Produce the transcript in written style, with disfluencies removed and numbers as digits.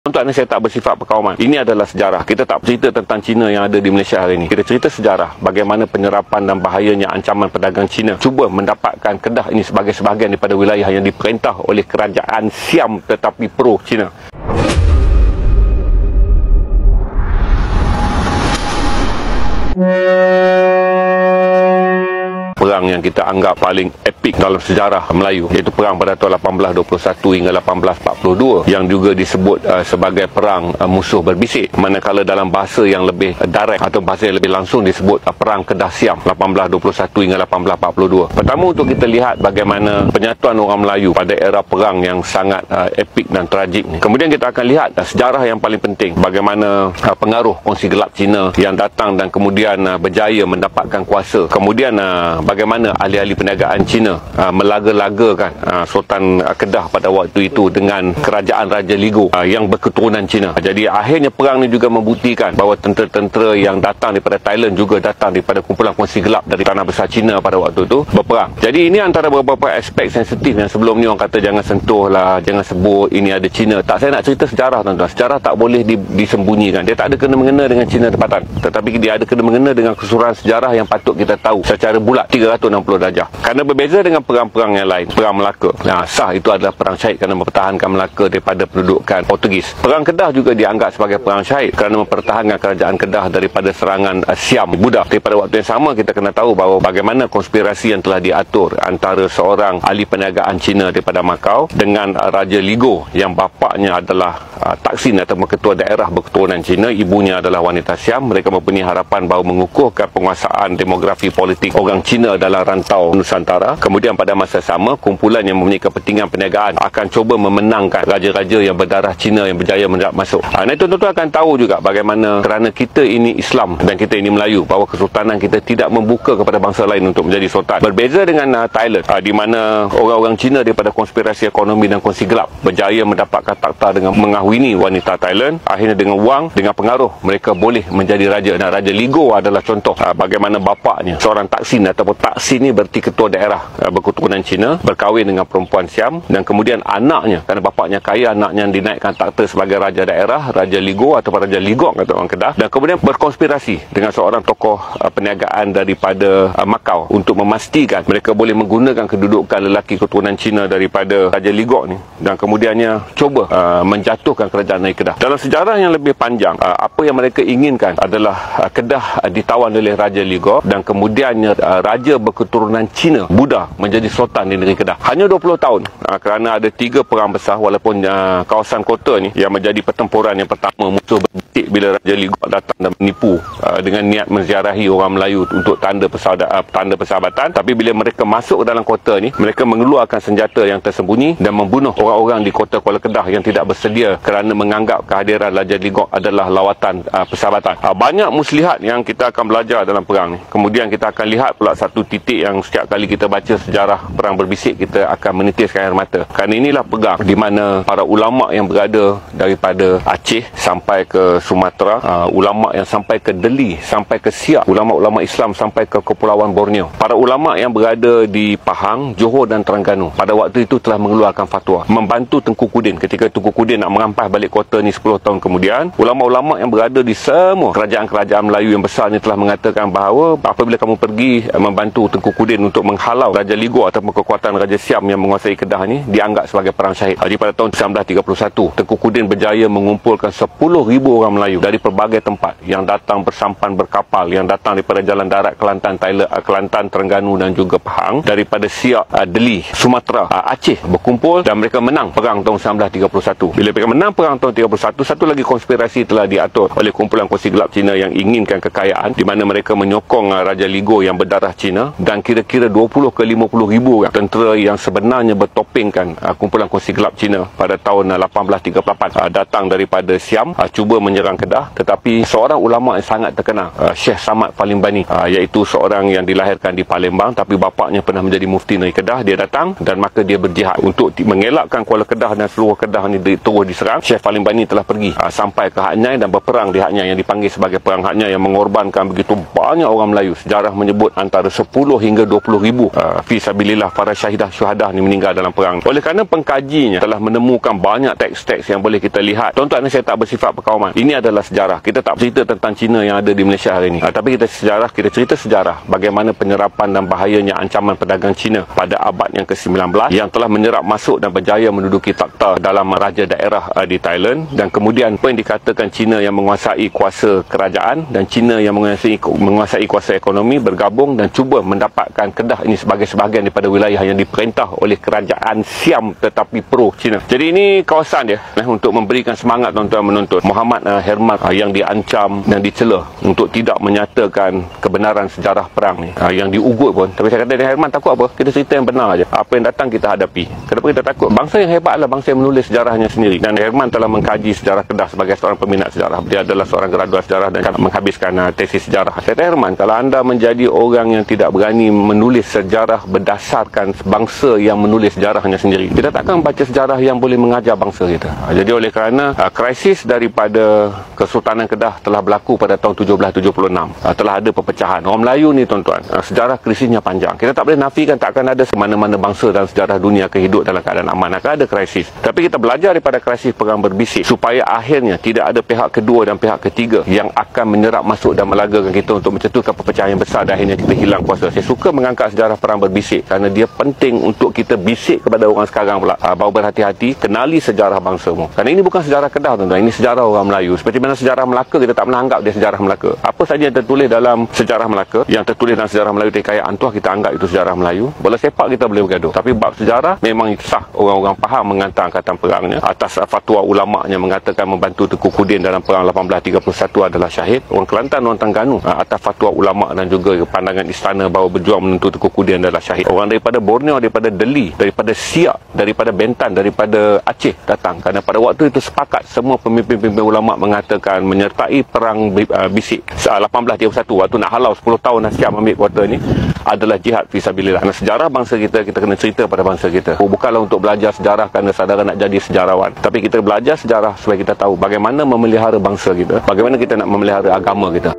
Tuan-tuan, saya tak bersifat perkawaman. Ini adalah sejarah. Kita tak cerita tentang Cina yang ada di Malaysia hari ini. Kita cerita sejarah bagaimana penyerapan dan bahayanya ancaman pedagang Cina cuba mendapatkan Kedah ini sebagai sebahagian daripada wilayah yang diperintah oleh kerajaan Siam tetapi pro Cina. Perang yang kita anggap paling epik dalam sejarah Melayu, iaitu perang pada tahun 1821 hingga 1842 yang juga disebut sebagai perang musuh berbisik, manakala dalam bahasa yang lebih direct atau bahasa yang lebih langsung disebut perang Kedah Siam 1821 hingga 1842. Pertama, untuk kita lihat bagaimana penyatuan orang Melayu pada era perang yang sangat epik dan tragik ni. Kemudian kita akan lihat sejarah yang paling penting, bagaimana pengaruh kongsi gelap Cina yang datang dan kemudian berjaya mendapatkan kuasa. Kemudian bagaimana ahli-ahli perniagaan Cina melaga-lagakan Sultan Kedah pada waktu itu dengan kerajaan Raja Ligo yang berketurunan Cina. Jadi akhirnya perang ini juga membuktikan bahawa tentera-tentera yang datang daripada Thailand juga datang daripada kumpulan kongsi gelap dari tanah besar Cina pada waktu itu berperang. Jadi ini antara beberapa aspek sensitif yang sebelum ni orang kata jangan sentuh lah, jangan sebut ini ada Cina. Tak, saya nak cerita sejarah, tuan-tuan. Sejarah tak boleh disembunyikan. Dia tak ada kena-mengena dengan Cina tempatan, tetapi dia ada kena-mengena dengan keseluruhan sejarah yang patut kita tahu secara bulat 360 darjah. Kerana berbeza dengan perang-perang yang lain, perang Melaka, sah itu adalah perang syahid kerana mempertahankan Melaka daripada pendudukan Portugis. Perang Kedah juga dianggap sebagai perang syahid kerana mempertahankan kerajaan Kedah daripada serangan Siam Buddha. Pada waktu yang sama, kita kena tahu bahawa bagaimana konspirasi yang telah diatur antara seorang ahli perniagaan Cina daripada Macau dengan Raja Ligo yang bapaknya adalah Taksin atau ketua daerah berketurunan Cina, ibunya adalah wanita Siam. Mereka mempunyai harapan bahawa mengukuhkan penguasaan demografi politik orang Cina dalam rantau Nusantara. Kemudian pada masa sama, kumpulan yang mempunyai kepentingan perniagaan akan cuba memenangkan raja-raja yang berdarah Cina yang berjaya masuk. Itu tuan-tuan akan tahu juga bagaimana kerana kita ini Islam dan kita ini Melayu, bahawa kesultanan kita tidak membuka kepada bangsa lain untuk menjadi sultan. Berbeza dengan Thailand, di mana orang-orang Cina daripada konspirasi ekonomi dan kongsi gelap berjaya mendapatkan takhta dengan mengahwini wanita Thailand. Akhirnya dengan wang, dengan pengaruh, mereka boleh menjadi raja. Dan Raja Ligo adalah contoh bagaimana bapaknya, seorang Taksin ataupun Taksin ini berarti ketua daerah berketurunan Cina, berkahwin dengan perempuan Siam, dan kemudian anaknya, kerana bapaknya kaya, anaknya dinaikkan takhta sebagai raja daerah, Raja Ligo atau Raja Ligok kata orang Kedah, dan kemudian berkonspirasi dengan seorang tokoh perniagaan daripada Macau untuk memastikan mereka boleh menggunakan kedudukan lelaki keturunan Cina daripada Raja Ligok ni, dan kemudiannya cuba menjatuhkan kerajaan dari Kedah. Dalam sejarah yang lebih panjang, apa yang mereka inginkan adalah Kedah ditawan oleh Raja Ligok dan kemudiannya raja berketurunan Cina Buddha menjadi sultan di negeri Kedah. Hanya 20 tahun kerana ada 3 perang besar, walaupun kawasan kota ni yang menjadi pertempuran yang pertama musuh berbisik bila Raja Ligok datang dan menipu dengan niat menziarahi orang Melayu untuk tanda persahabatan. Tapi bila mereka masuk ke dalam kota ni, mereka mengeluarkan senjata yang tersembunyi dan membunuh orang-orang di kota Kuala Kedah yang tidak bersedia kerana menganggap kehadiran Raja Ligok adalah lawatan persahabatan. Banyak muslihat yang kita akan belajar dalam perang ni. Kemudian kita akan lihat pula satu titik yang setiap kali kita baca sejarah perang berbisik, kita akan menitiskan air mata. Kerana inilah perang di mana para ulama yang berada daripada Aceh sampai ke Sumatera, ulama yang sampai ke Deli, sampai ke Siak, ulama-ulama Islam sampai ke Kepulauan Borneo, para ulama yang berada di Pahang, Johor dan Terengganu pada waktu itu telah mengeluarkan fatwa membantu Tengku Kudin ketika Tengku Kudin nak merampas balik kota ni 10 tahun kemudian. Ulama-ulama yang berada di semua kerajaan-kerajaan Melayu yang besar ni telah mengatakan bahawa apabila kamu pergi membantu Tengku Kudin untuk menghalau Raja Ligo ataupun kekuatan Raja Siam yang menguasai Kedah ni, dianggap sebagai perang syahid. Jadi pada tahun 1931, Tengku Kudin berjaya mengumpulkan 10,000 orang Melayu dari pelbagai tempat yang datang bersampan berkapal, yang datang daripada jalan darat Kelantan, Terengganu dan juga Pahang, daripada Siak, Deli, Sumatera, Aceh berkumpul dan mereka menang perang tahun 1931. Bila mereka menang perang tahun 1931, satu lagi konspirasi telah diatur oleh kumpulan kongsi gelap Cina yang inginkan kekayaan, di mana mereka menyokong Raja Ligo yang berdarah Cina dan kira-kira 20 ke 50 ribu orang tentera yang sebenarnya bertopengkan kumpulan kongsi gelap Cina pada tahun 1838 datang daripada Siam, cuba menyerang Kedah, tetapi seorang ulama yang sangat terkenal, Syekh Samad Palimbani, iaitu seorang yang dilahirkan di Palembang tapi bapaknya pernah menjadi mufti negeri Kedah. Dia datang dan maka dia berjihad untuk mengelakkan Kuala Kedah dan seluruh Kedah ni terus diserang. Syekh Palimbani telah pergi sampai ke Hak Nyai dan berperang di Hak Nyai yang dipanggil sebagai perang Hak Nyai, yang mengorbankan begitu banyak orang Melayu. Sejarah menyebut antara 10 hingga 20 ribu fisabilillah para syahidah syuhadah ni meninggal dalam perang. Oleh kerana pengkajinya telah menemukan banyak teks-teks yang boleh kita lihat. Tuan-tuan, saya tak bersifat perkauman. Ini adalah sejarah. Kita tak cerita tentang Cina yang ada di Malaysia hari ini. Tapi kita cerita sejarah bagaimana penyerapan dan bahayanya ancaman pedagang Cina pada abad yang ke-19 yang telah menyerap masuk dan berjaya menduduki takhta dalam raja daerah di Thailand, dan kemudian apa yang dikatakan Cina yang menguasai kuasa kerajaan dan Cina yang menguasai kuasa ekonomi bergabung dan cuba mendapatkan Kedah ini sebagai sebahagian daripada wilayah yang diperintah oleh kerajaan Siam tetapi pro Cina. Jadi ini kawasan dia untuk memberikan semangat tuan-tuan menonton. Muhammad Herman yang diancam dan dicela untuk tidak menyatakan kebenaran sejarah perang ni, yang diugut pun. Tapi saya kata dia, Herman takut apa? Kita cerita yang benar aja. Apa yang datang kita hadapi. Kenapa kita takut? Bangsa yang hebat adalah bangsa yang menulis sejarahnya sendiri. Dan Herman telah mengkaji sejarah Kedah sebagai seorang peminat sejarah. Dia adalah seorang graduat sejarah dan menghabiskan tesis sejarah. Saya kata, Herman, kalau anda menjadi orang yang tidak berani menulis sejarah berdasarkan bangsa yang menulis sejarahnya sendiri, kita takkan baca sejarah yang boleh mengajar bangsa kita. Jadi oleh kerana krisis daripada Kesultanan Kedah telah berlaku pada tahun 1776, telah ada perpecahan. Orang Melayu ni tuan-tuan, sejarah krisisnya panjang. Kita tak boleh nafikan tak akan ada semana-mana bangsa dalam sejarah dunia akan hidup dalam keadaan aman. Akan ada krisis. Tapi kita belajar daripada krisis perang berbisik supaya akhirnya tidak ada pihak kedua dan pihak ketiga yang akan menyerap masuk dan melagakan kita untuk mencetuskan perpecahan yang besar dan akhirnya kita hilang kuasa. Saya suka mengangkat sejarah perang berbisik kerana dia penting untuk kita bisik kepada orang sekarang pula, bahawa berhati-hati, kenali sejarah bangsamu. Kerana ini bukan sejarah Kedah tuan-tuan, ini sejarah orang Melayu. Seperti mana sejarah Melaka, kita tak pernah anggap dia sejarah Melaka. Apa saja yang tertulis dalam sejarah Melaka, yang tertulis dalam sejarah Melayu Tekayat Antuah, kita anggap itu sejarah Melayu. Bola sepak kita boleh bergaduh, tapi bab sejarah memang sah orang-orang faham menghantar angkatan perangnya atas fatwa ulama yang mengatakan membantu Tengku Kudin dalam perang 1831 adalah syahid. Orang Kelantan, orang Terengganu atas fatwa ulama dan juga pandangan istana bahawa berjuang menentu Tengku Kudin adalah syahid. Orang daripada Borneo, daripada Deli, daripada Siak, daripada Bentan, daripada Aceh datang kerana pada waktu itu sepakat semua pemimpin-pemimpin ulama mengatakan menyertai perang bisik 1831 waktu nak halau 10 tahun Siam ambil kuarter ni adalah jihad fisabilillah. Kerana sejarah bangsa kita, kita kena cerita pada bangsa kita. Bukanlah untuk belajar sejarah kerana saudara nak jadi sejarawan, tapi kita belajar sejarah supaya kita tahu bagaimana memelihara bangsa kita, bagaimana kita nak memelihara agama kita.